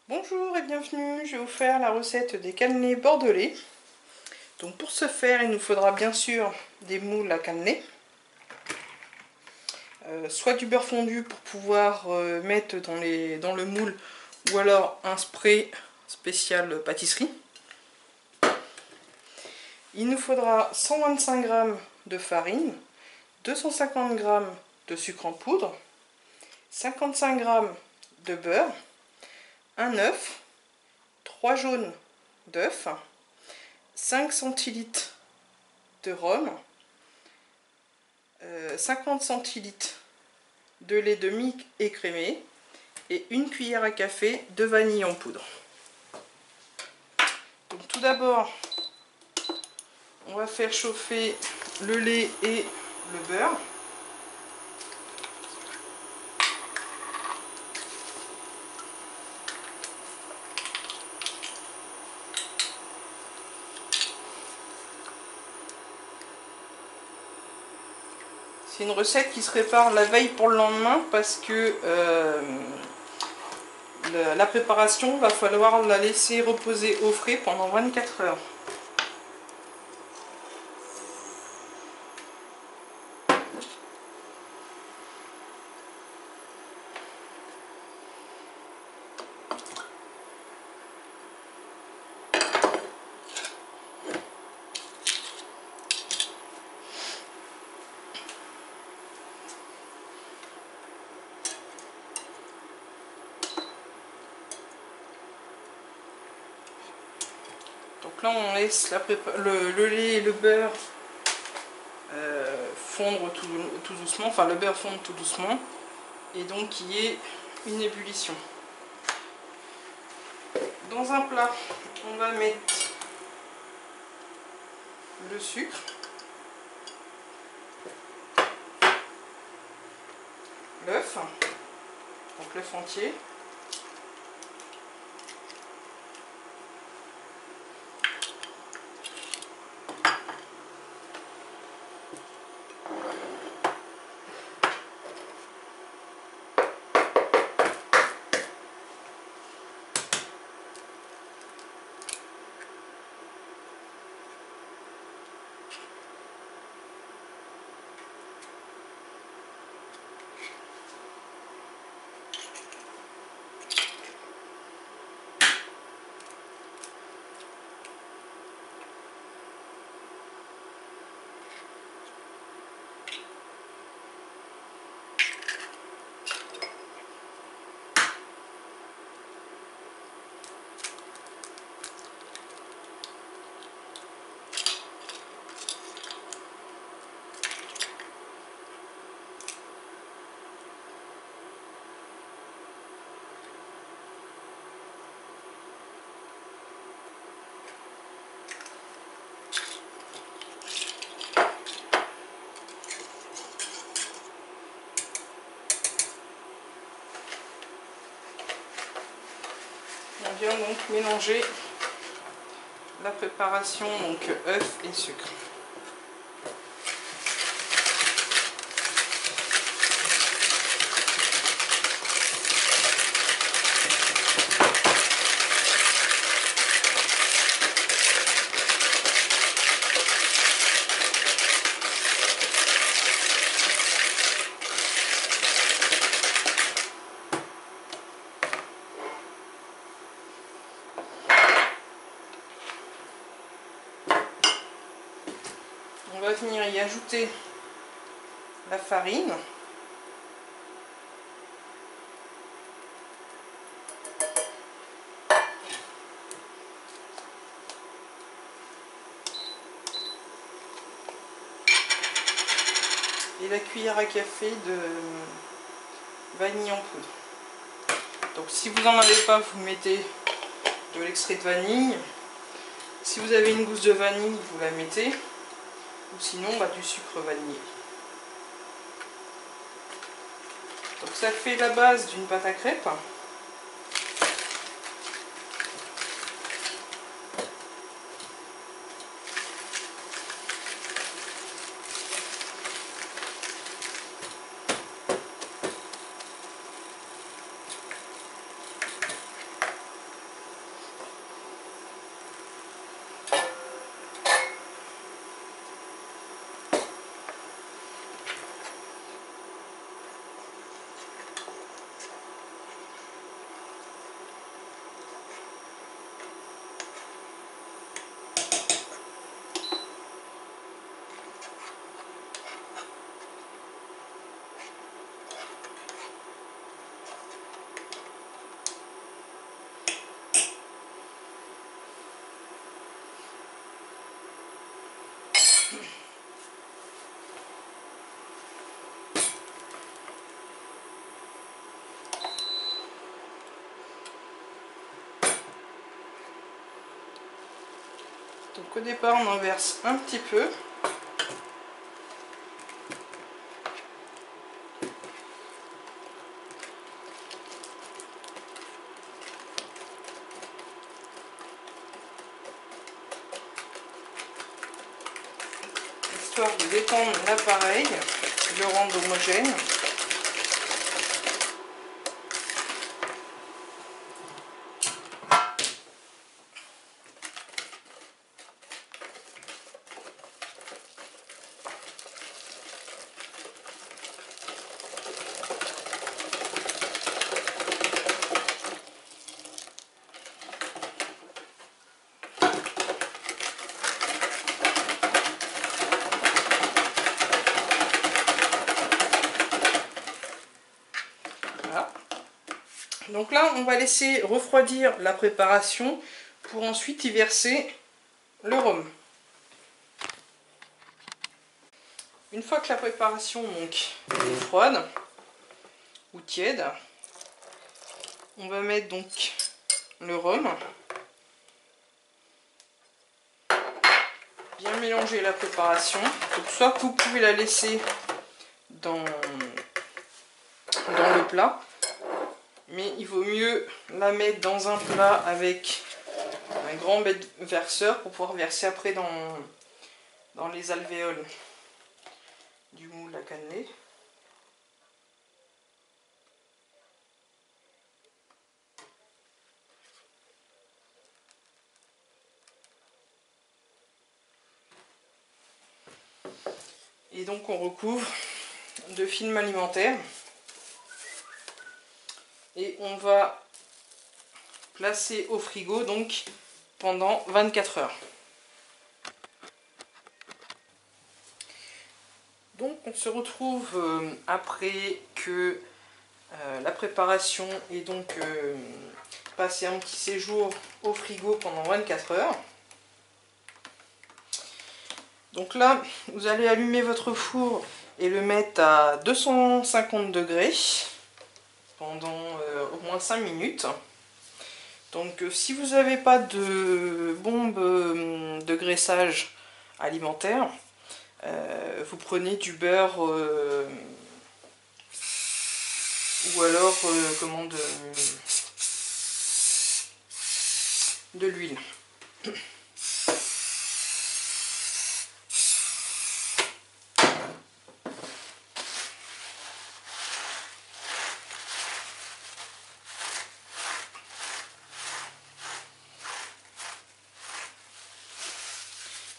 Bonjour et bienvenue, je vais vous faire la recette des cannelés bordelais. Donc pour ce faire, il nous faudra bien sûr des moules à cannelés, soit du beurre fondu pour pouvoir mettre dans le moule, ou alors un spray spécial pâtisserie. Il nous faudra 125 g de farine, 250 g de sucre en poudre, 55 g de beurre, un œuf, 3 jaunes d'œufs, 5 centilitres de rhum, 50 centilitres de lait demi écrémé et une cuillère à café de vanille en poudre. Donc tout d'abord, on va faire chauffer le lait et le beurre. C'est une recette qui se prépare la veille pour le lendemain parce que la préparation, va falloir la laisser reposer au frais pendant 24 heures. Donc là on laisse le lait et le beurre fondre tout doucement, enfin le beurre fondre tout doucement, et donc qu'il y ait une ébullition. Dans un plat, on va mettre le sucre, l'œuf, donc l'œuf entier, on vient donc mélanger la préparation, donc œuf et sucre. On va venir y ajouter la farine. Et la cuillère à café de vanille en poudre. Donc si vous n'en avez pas, vous mettez de l'extrait de vanille. Si vous avez une gousse de vanille, vous la mettez. Ou sinon du sucre vanillé. Donc ça fait la base d'une pâte à crêpes. Donc au départ on en verse un petit peu. Histoire de détendre l'appareil, de le rendre homogène. Donc là, on va laisser refroidir la préparation pour ensuite y verser le rhum. Une fois que la préparation donc, est froide ou tiède, on va mettre donc le rhum. Bien mélanger la préparation. Donc soit vous pouvez la laisser dans le plat, mais il vaut mieux la mettre dans un plat avec un grand verseur pour pouvoir verser après dans les alvéoles du moule à cannelé. Et donc on recouvre de film alimentaire. Et on va placer au frigo donc pendant 24 heures. Donc on se retrouve après que la préparation est donc passée un petit séjour au frigo pendant 24 heures. Donc là, vous allez allumer votre four et le mettre à 250 degrés pendant au moins 5 minutes. Donc si vous n'avez pas de bombe de graissage alimentaire, vous prenez du beurre ou alors de l'huile.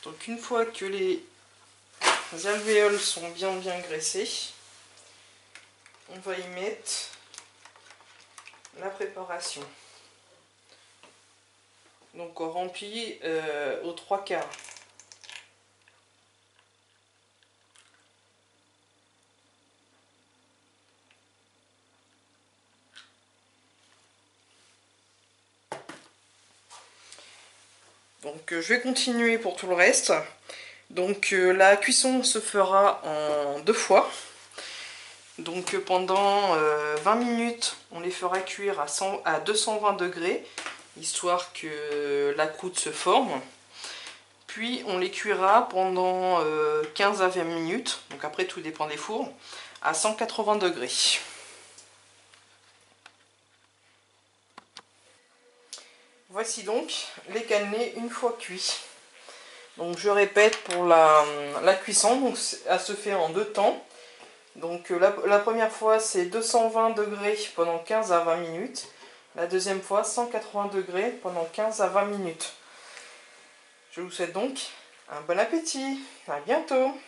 Donc une fois que les alvéoles sont bien graissées, on va y mettre la préparation. Donc on remplit aux 3/4. Donc je vais continuer pour tout le reste. Donc la cuisson se fera en 2 fois. Donc pendant 20 minutes, on les fera cuire à 220 degrés, histoire que la croûte se forme. Puis on les cuira pendant 15 à 20 minutes, donc après tout dépend des fours, à 180 degrés. Voici donc les cannelés une fois cuits. Donc je répète pour la cuisson, donc elle se fait en 2 temps. Donc la première fois c'est 220 degrés pendant 15 à 20 minutes. La deuxième fois 180 degrés pendant 15 à 20 minutes. Je vous souhaite donc un bon appétit. À bientôt.